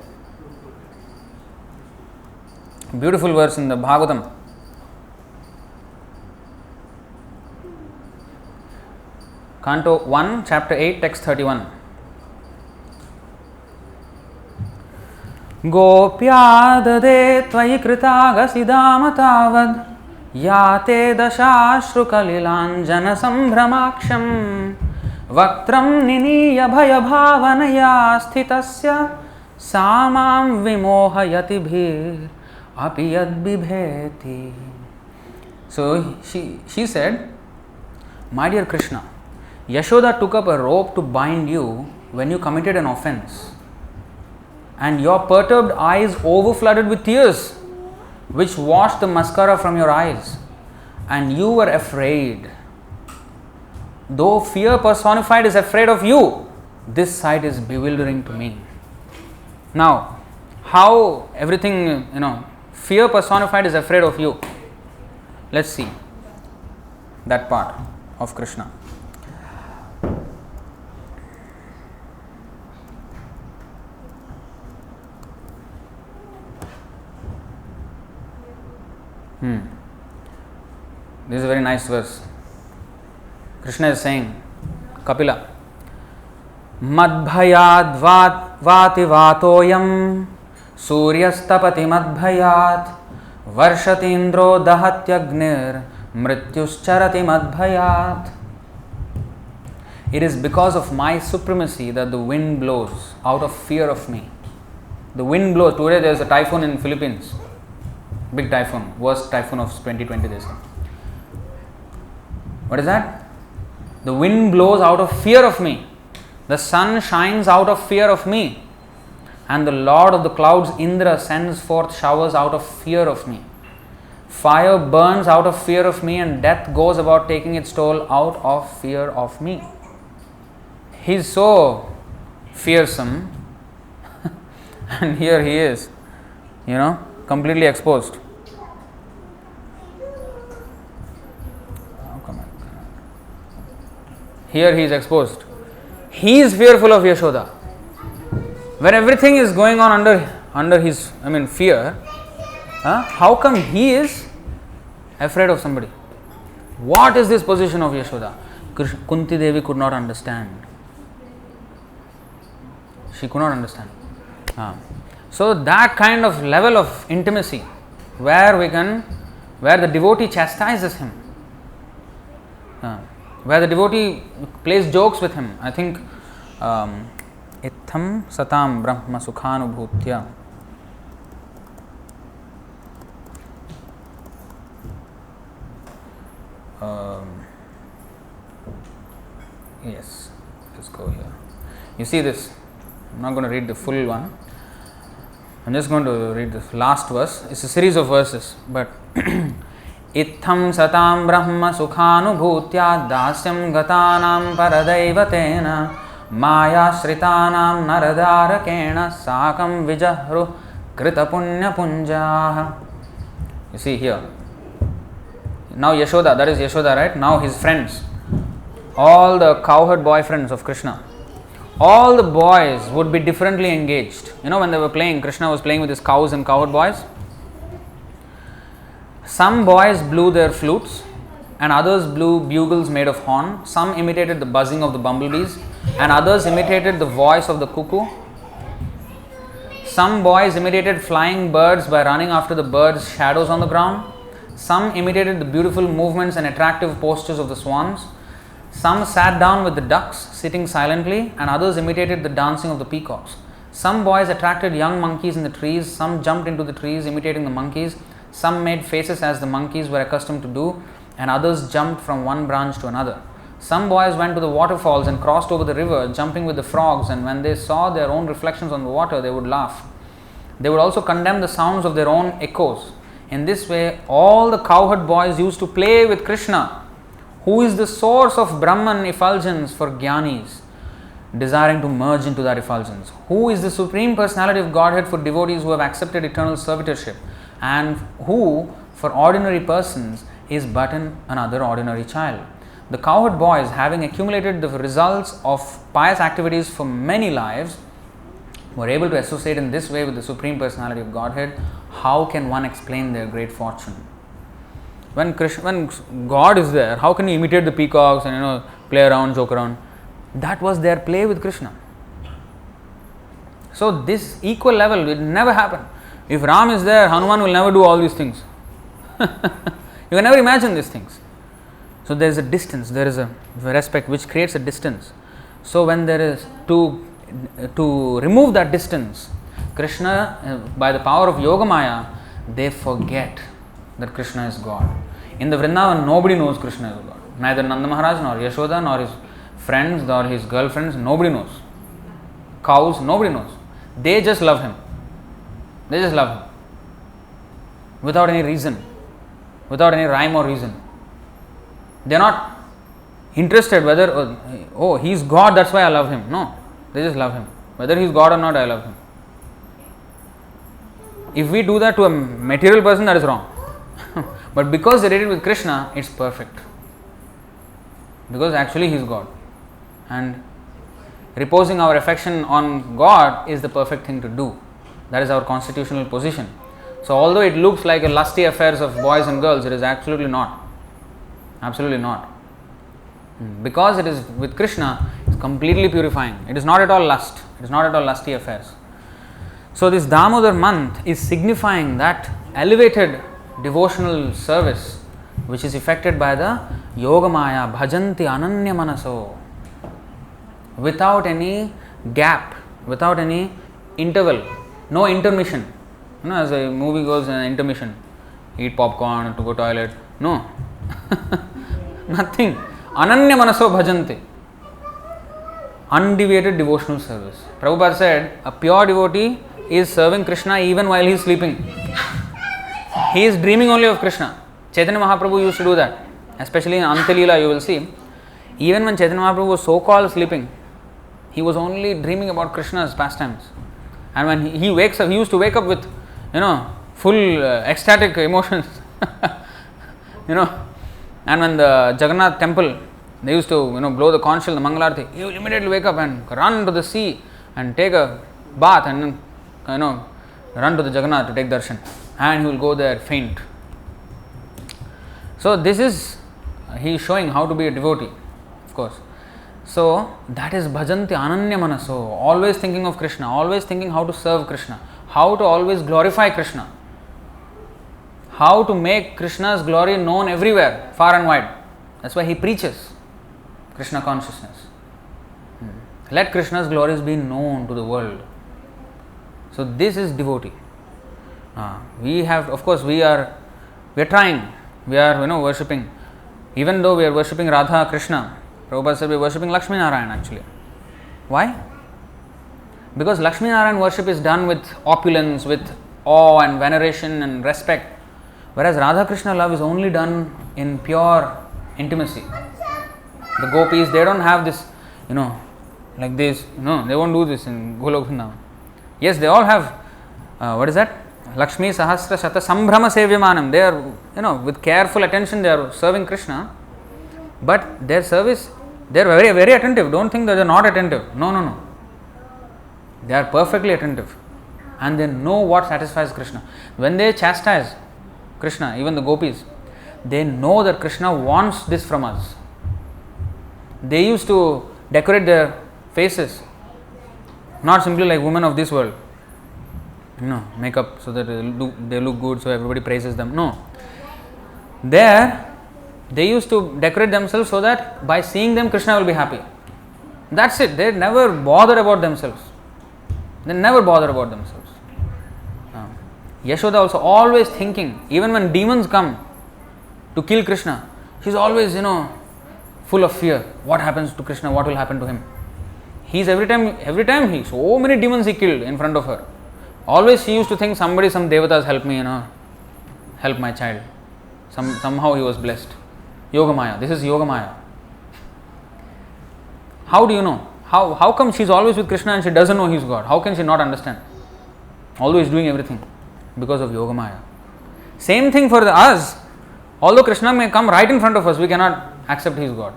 Beautiful verse in the Bhagavatam. Canto 1, chapter 8, text 31. Gopya dade tvayi kritagasiddham tavad yate dashashru kalilanjana sambhramaksham vaktram niniya bhaya bhavanaya sthitasya samam vimohayati bhir api yad bibheti. So she said, my dear Krishna, Yashoda took up a rope to bind you when you committed an offense, and your perturbed eyes overflooded with tears, which washed the mascara from your eyes, and you were afraid. Though fear personified is afraid of you, this sight is bewildering to me. Now, how everything, fear personified is afraid of you. Let's see that part of Krishna. This is a very nice verse. Krishna is saying, Kapila, Madbhayad vati vatoyam suryastapati madbhayat varshatindro dahatyagnir mrityuscharati madbhayat. It is because of my supremacy that the wind blows out of fear of me. The wind blows. Today there is a typhoon in Philippines. Big typhoon, worst typhoon of 2020 they say. What is that? The wind blows out of fear of me. The sun shines out of fear of me. And the Lord of the clouds, Indra, sends forth showers out of fear of me. Fire burns out of fear of me, and death goes about taking its toll out of fear of me. He is so fearsome And here he is, completely exposed. Here he is exposed. He is fearful of Yashoda. When everything is going on under his, fear, how come he is afraid of somebody? What is this position of Yashoda? Kunti Devi could not understand. She could not understand. So that kind of level of intimacy, where the devotee chastises him, where the devotee plays jokes with him. I think Itham Satam Brahma Sukhanubhutya. Yes, let's go here. You see this? I'm not going to read the full one. I'm just going to read this last verse. It's a series of verses, but Itham satam brahma sukhanubhutya dasyam gatanam paradaivatena maya shritanam naradarakena sakam vijahru krita punya punjaha. You see here. Now Yashoda, that is Yashoda, right? Now his friends, all the cowherd boyfriends of Krishna, all the boys would be differently engaged. When they were playing, Krishna was playing with his cows and cowherd boys. Some boys blew their flutes and others blew bugles made of horn. Some imitated the buzzing of the bumblebees and others imitated the voice of the cuckoo. Some boys imitated flying birds by running after the birds' shadows on the ground. Some imitated the beautiful movements and attractive postures of the swans. Some sat down with the ducks, sitting silently, and others imitated the dancing of the peacocks. Some boys attracted young monkeys in the trees. Some jumped into the trees, imitating the monkeys. Some made faces as the monkeys were accustomed to do, and others jumped from one branch to another. Some boys went to the waterfalls and crossed over the river, jumping with the frogs, and when they saw their own reflections on the water, they would laugh. They would also condemn the sounds of their own echoes. In this way, all the cowherd boys used to play with Krishna, who is the source of Brahman effulgence for Jnanis, desiring to merge into that effulgence, who is the Supreme Personality of Godhead for devotees who have accepted eternal servitorship, and who, for ordinary persons, is but another ordinary child. The cowherd boys, having accumulated the results of pious activities for many lives, were able to associate in this way with the Supreme Personality of Godhead. How can one explain their great fortune? When God is there, how can you imitate the peacocks and play around, joke around? That was their play with Krishna. So this equal level will never happen. If Ram is there, Hanuman will never do all these things. You can never imagine these things. So there is a distance, there is a respect which creates a distance. So when there is to remove that distance, Krishna, by the power of Yogamaya, they forget that Krishna is God. In the Vrindavan, nobody knows Krishna is God. Neither Nanda Maharaj, nor Yashoda, nor his friends, nor his girlfriends, nobody knows. Cows, nobody knows. They just love him. They just love him. Without any reason, without any rhyme or reason. They are not interested whether, he is God, that's why I love him. No, they just love him. Whether he is God or not, I love him. If we do that to a material person, that is wrong. But because they did it with Krishna, it's perfect. Because actually he is God. And reposing our affection on God is the perfect thing to do. That is our constitutional position. So although it looks like a lusty affairs of boys and girls, it is absolutely not. Absolutely not. Because it is with Krishna, it's completely purifying. It is not at all lust. It is not at all lusty affairs. So this Damodar month is signifying that elevated devotional service which is effected by the Yogamaya Bhajanti Ananya Manaso, without any gap, without any interval, no intermission. As a movie goes, an intermission, eat popcorn, to go toilet, no. Nothing. Ananya Manaso Bhajanti. Undeviated devotional service. Prabhupada said, a pure devotee is serving Krishna even while he is sleeping. He is dreaming only of Krishna. Chaitanya Mahaprabhu used to do that. Especially in Antalila, you will see. Even when Chaitanya Mahaprabhu was so-called sleeping, he was only dreaming about Krishna's pastimes. And when he wakes up, he used to wake up with, full ecstatic emotions. And when the Jagannath temple, they used to, blow the conch shell, the Mangalarti, he will immediately wake up and run to the sea and take a bath and then, run to the Jagannath to take darshan. And he will go there faint. So this is, he is showing how to be a devotee, of course. So that is bhajanti ananya manaso, always thinking of Krishna, always thinking how to serve Krishna, how to always glorify Krishna, how to make Krishna's glory known everywhere, far and wide. That's why he preaches Krishna consciousness. Let Krishna's glories be known to the world. So this is devotee. We have, of course, we are trying, we are worshipping. Even though we are worshipping Radha Krishna, Prabhupada said we are worshipping Lakshmi Narayan actually. Why? Because Lakshmi Narayan worship is done with opulence, with awe and veneration and respect. Whereas Radha Krishna love is only done in pure intimacy. The gopis, they don't have this, like this, they won't do this in Golok Vrindavan. Yes, they all have, what is that? Lakshmi Sahasra Shata Sambhrama Sevyamanam. They are, with careful attention, they are serving Krishna. But their service, they are very, very attentive. Don't think that they are not attentive. No. They are perfectly attentive. And they know what satisfies Krishna. When they chastise Krishna, even the gopis, they know that Krishna wants this from us. They used to decorate their faces, not simply like women of this world, makeup so that they look good, so everybody praises them. No. There, they used to decorate themselves so that by seeing them, Krishna will be happy. That's it. They never bother about themselves. Yashoda also always thinking, even when demons come to kill Krishna, she's always, full of fear. What happens to Krishna? What will happen to him? He's every time so many demons he killed in front of her. Always she used to think some devatas help me, help my child. Somehow he was blessed. Yogamaya. This is Yogamaya. How do you know? How come she's always with Krishna and she doesn't know he's God? How can she not understand? Although he's doing everything. Because of Yogamaya. Same thing for us. Although Krishna may come right in front of us, we cannot accept he is God.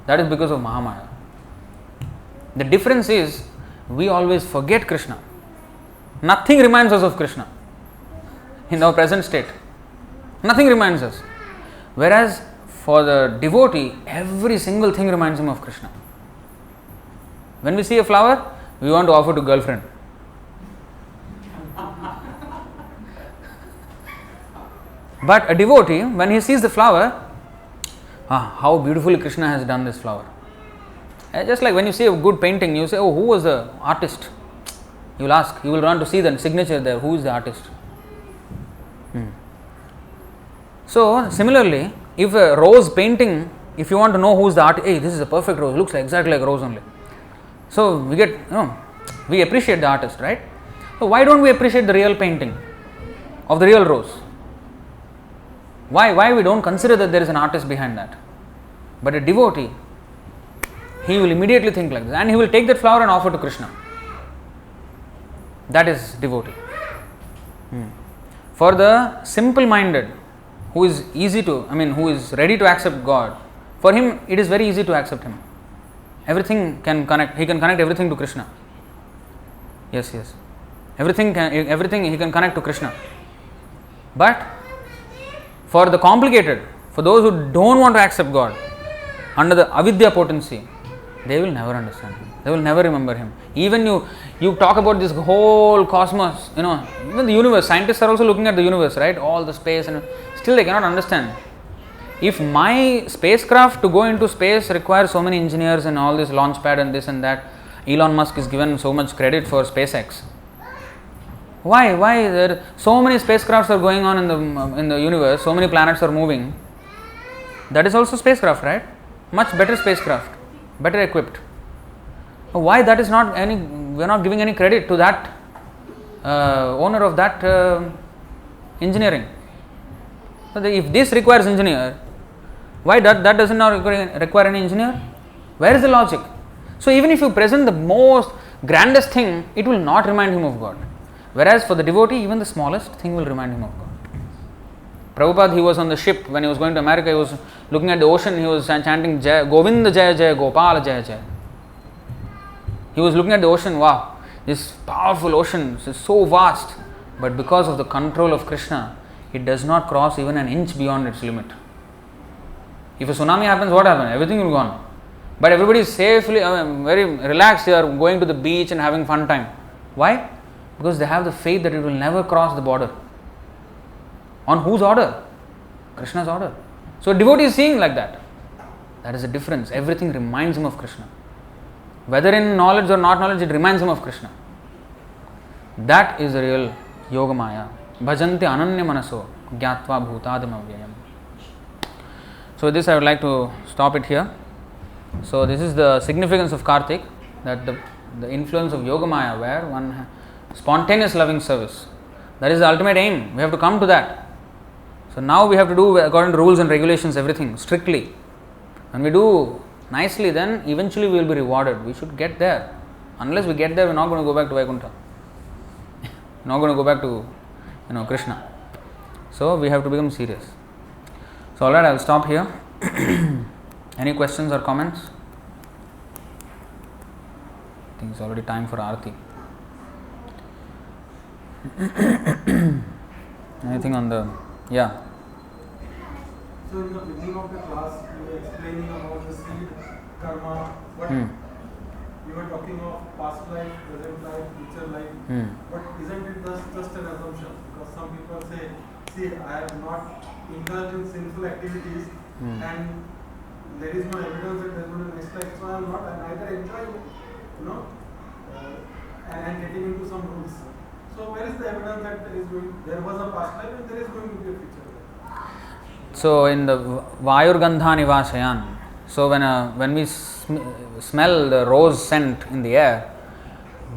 That is because of Mahamaya. The difference is, we always forget Krishna. Nothing reminds us of Krishna. In our present state. Nothing reminds us. Whereas, for the devotee, every single thing reminds him of Krishna. When we see a flower, we want to offer to girlfriend. But a devotee, when he sees the flower, how beautifully Krishna has done this flower. Just like when you see a good painting, you say, oh, who was the artist? You will ask, you will run to see the signature there, who is the artist? So, similarly, if a rose painting, if you want to know who is the artist, hey, this is a perfect rose, looks exactly like a rose only. So, we appreciate the artist, right? So, why don't we appreciate the real painting of the real rose? Why we don't consider that there is an artist behind that? But a devotee, he will immediately think like this and he will take that flower and offer to Krishna. That is devotee. For the simple-minded, who is who is ready to accept God, for him it is very easy to accept him. Everything can connect, he can connect everything to Krishna. Yes. Everything he can connect to Krishna. But for the complicated, for those who don't want to accept God, under the avidya potency, they will never understand him. They will never remember him. Even you talk about this whole cosmos, even the universe. Scientists are also looking at the universe, right? All the space, and still they cannot understand. If my spacecraft to go into space requires so many engineers and all this launch pad and this and that, Elon Musk is given so much credit for SpaceX. Why there so many spacecrafts are going on in the universe, so many planets are moving? That is also spacecraft, right? Much better spacecraft, better equipped. Why that is not we are not giving any credit to that owner of that engineering? So if this requires engineer, why that does not require any engineer? Where is the logic? So even if you present the most grandest thing, it will not remind him of God. Whereas for the devotee, even the smallest thing will remind him of God. Prabhupada, he was on the ship when he was going to America, he was looking at the ocean, he was chanting Jai, Govinda Jaya Jaya, Gopala Jaya Jaya. He was looking at the ocean, wow, this powerful ocean is so vast, but because of the control of Krishna, it does not cross even an inch beyond its limit. If a tsunami happens, what happens? Everything will go on. But everybody is safely, very relaxed, they are going to the beach and having fun time. Why? Because they have the faith that it will never cross the border. On whose order? Krishna's order. So a devotee is seeing like that. That is the difference. Everything reminds him of Krishna. Whether in knowledge or not knowledge, it reminds him of Krishna. That is the real Yogamaya. Bhajanti ananya manaso gyatva bhutadam avyayam. So with this I would like to stop it here. So this is the significance of Kartik, that the influence of Yogamaya, where one spontaneous loving service. That is the ultimate aim. We have to come to that. So now we have to do according to rules and regulations, everything strictly. When we do nicely, then eventually we will be rewarded. We should get there. Unless we get there, we are not going to go back to Vaikuntha. Not going to go back to Krishna. So we have to become serious. So alright, I will stop here. Any questions or comments? I think it's already time for Aarti. Anything on the... Yeah. So in the beginning of the class, you were explaining about the seed, karma, but you were talking of past life, present life, future life. But isn't it just an assumption? Because some people say, see, I have not indulged in sinful activities and there is no evidence that there is no next life, so I am not, and either enjoying, and getting into some rules. So where is the evidence that there was a past life and there is going to be a future life? So in the Vayurgandha Nivashayan, so when we smell the rose scent in the air,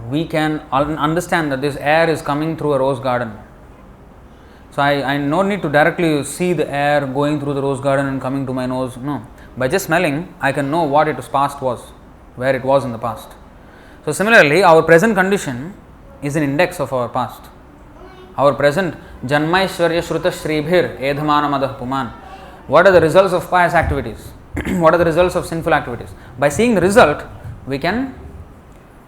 we can understand that this air is coming through a rose garden. So I no need to directly see the air going through the rose garden and coming to my nose. No. By just smelling, I can know what its past was, where it was in the past. So similarly, our present condition is an index of our past. Our present Janmaishwarya Shruta Shribhir Edhamana Madah Puman. What are the results of pious activities? What are the results of sinful activities? By seeing the result, we can...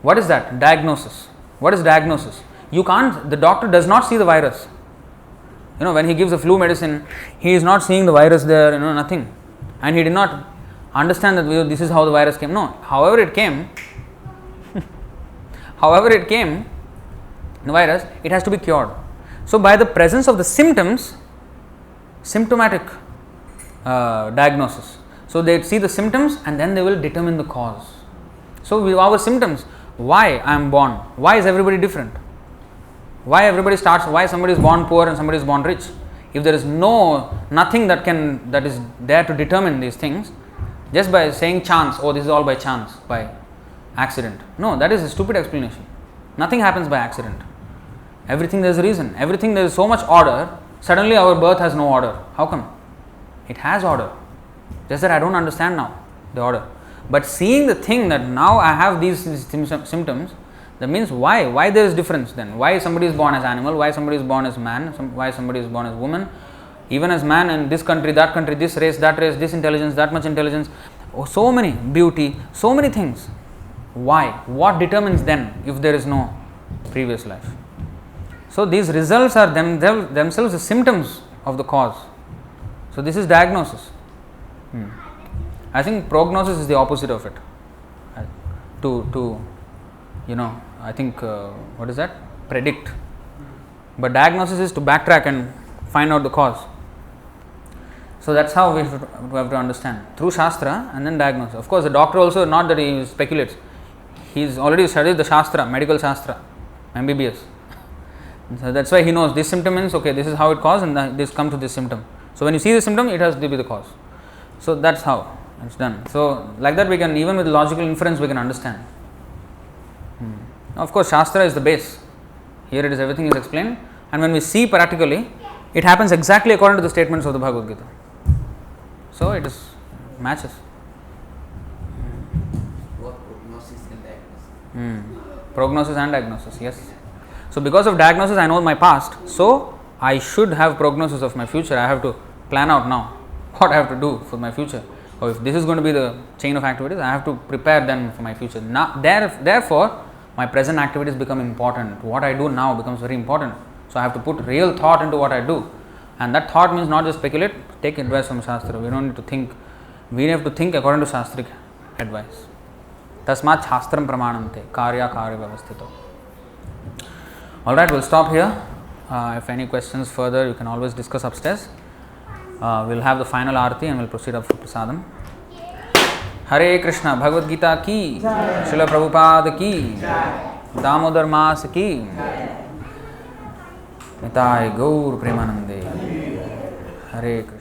What is that? Diagnosis. What is diagnosis? The doctor does not see the virus. When he gives a flu medicine, he is not seeing the virus there, nothing. And he did not understand that this is how the virus came. No, however it came, the virus, it has to be cured. So by the presence of the symptoms, symptomatic diagnosis. So they see the symptoms and then they will determine the cause. So our symptoms, why I am born, why is everybody different? Why somebody is born poor and somebody is born rich? If there is nothing that is there to determine these things, just by saying chance, this is all by chance, by accident. No, that is a stupid explanation. Nothing happens by accident. Everything there is a reason. Everything there is so much order, suddenly our birth has no order. How come? It has order. Just that I don't understand now the order. But seeing the thing that now I have these symptoms, that means why there is difference then? Why somebody is born as animal, why somebody is born as man, why somebody is born as woman, even as man in this country, this race, this intelligence, that much intelligence, so many, beauty, so many things. Why? What determines then if there is no previous life? So these results are themselves the symptoms of the cause. So this is diagnosis. I think prognosis is the opposite of it. I think, what is that? Predict. But diagnosis is to backtrack and find out the cause. So that's how we have to understand. Through Shastra and then diagnosis. Of course, the doctor also, not that he speculates. He's already studied the Shastra, medical Shastra, MBBS. So that's why he knows this symptom means, okay, this is how it caused and this comes to this symptom. So when you see the symptom, it has to be the cause. So that's how it's done. So like that we can, even with logical inference, we can understand. Of course, Shastra is the base. Here it is, everything is explained. And when we see practically, it happens exactly according to the statements of the Bhagavad Gita. So it matches. Both prognosis and diagnosis. Prognosis and diagnosis, yes. So because of diagnosis, I know my past. So I should have prognosis of my future. I have to plan out now what I have to do for my future. Or if this is going to be the chain of activities, I have to prepare them for my future. Therefore, my present activities become important. What I do now becomes very important. So I have to put real thought into what I do. And that thought means not just speculate, take advice from Shastra. We don't need to think. We have to think according to Shastric advice. Tasmat Shastram Pramanante, Karya Karya Vyavasthito. Alright, we'll stop here. If any questions further, you can always discuss upstairs. We'll have the final Aarti and we'll proceed up for Prasadam. Hare Krishna, Bhagavad Gita ki, Srila Prabhupada ki, Damodar Mas ki, Nitai Gaur Premanande. Hare Krishna.